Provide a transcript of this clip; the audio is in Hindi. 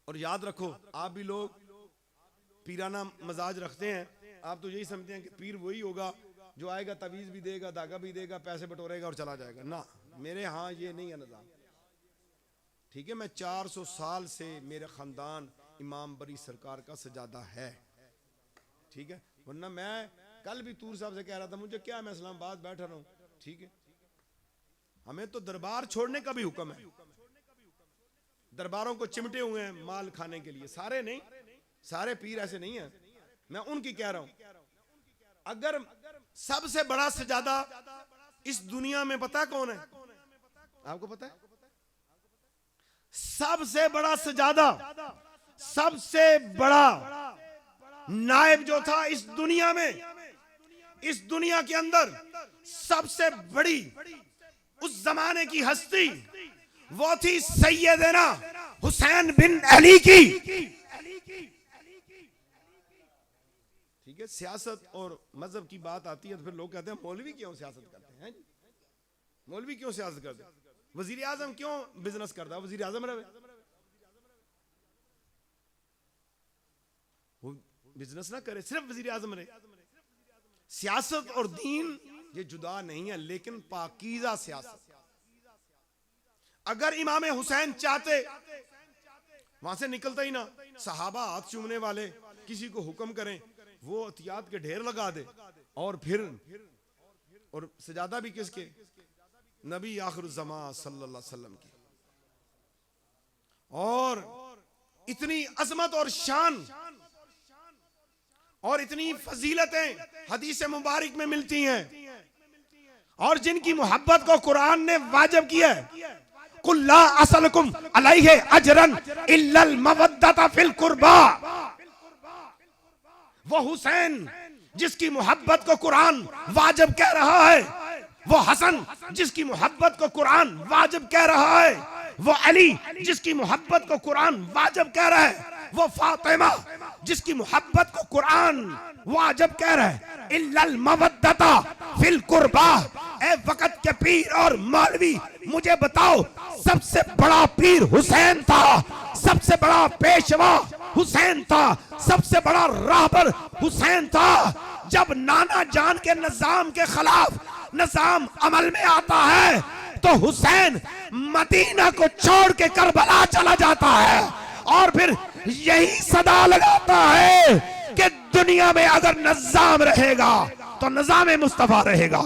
और याद रखो, आप भी लोग पीराना मजाज रखते हैं, आप तो यही समझते हैं कि पीर वही होगा जो आएगा, तवीज़ भी देगा, धागा भी देगा, पैसे बटोरेगा और चला जाएगा। ना, मेरे यहाँ ये नहीं है निज़ाम। ठीक है, मैं 400 साल से मेरे खानदान इमाम बरी सरकार का सजादा है। ठीक है, वरना मैं कल भी तूर साहब से कह रहा था, मुझे क्या, मैं इस्लामाबाद बैठा रहा हूँ। ठीक है, हमें तो दरबार छोड़ने का भी हुक्म है। दरबारों को चिमटे हुए हैं माल खाने के लिए, सारे नहीं, सारे पीर ऐसे नहीं है, मैं उनकी कह रहा हूं। अगर सबसे बड़ा सजादा इस दुनिया में पता है कौन है? आपको पता है? सबसे बड़ा सजादा, सबसे बड़ा नायब जो था इस दुनिया में, इस दुनिया के अंदर सबसे बड़ी उस जमाने की हस्ती वो थी सैयदना हुसैन बिन अली की। ठीक है, सियासत और मजहब की बात आती है तो फिर लोग कहते हैं मौलवी क्यों सियासत करते हैं? मौलवी क्यों सियासत करते हैं? वजीर आजम क्यों बिजनेस करता है? वजीर आजम रहे, वो बिजनेस ना करे, सिर्फ वजीर आजम रहे। सियासत और दीन ये जुदा नहीं है, लेकिन पाकीज़ा सियासत। अगर इमाम हुसैन चाहते, वहां से निकलता ही ना, सहाबा हाथ चूमने वाले किसी को हुक्म करें, वो अतियात के ढेर लगा दे, और फिर और सजादा भी किसके? नबी आखिरुज़्ज़मा सल्लल्लाहु अलैहि वसल्लम की। और इतनी अजमत और शान और इतनी फजीलतें हदीस मुबारक में मिलती हैं, और जिनकी मोहब्बत को कुरान ने वाजिब किया है। कुल्ला असलकुम अलैहि अजरन इल्लल मवद्दता फिल कुर्बा। वो हुसैन जिसकी मोहब्बत को कुरान वाजिब कह रहा है, वो हसन जिसकी मोहब्बत को कुरान वाजिब कह रहा है, वो अली जिसकी मोहब्बत को कुरान वाजिब कह रहा है, वो फातिमा जिसकी मोहब्बत को कुरान वाजिब कह रहा है। इल्लल मवद्दता फिल कुर्बा। ए वक्त के पीर और मौलवी, मुझे बताओ, सबसे बड़ा पीर हुसैन था, सबसे बड़ा पेशवा हुसैन था, सबसे बड़ा राहबर हुसैन था। जब नाना जान के निजाम के खिलाफ निजाम अमल में आता है तो हुसैन मदीना को छोड़ के करबला चला जाता है, और फिर यही सदा लगाता है कि दुनिया में अगर निजाम रहेगा तो निजाम मुस्तफा रहेगा।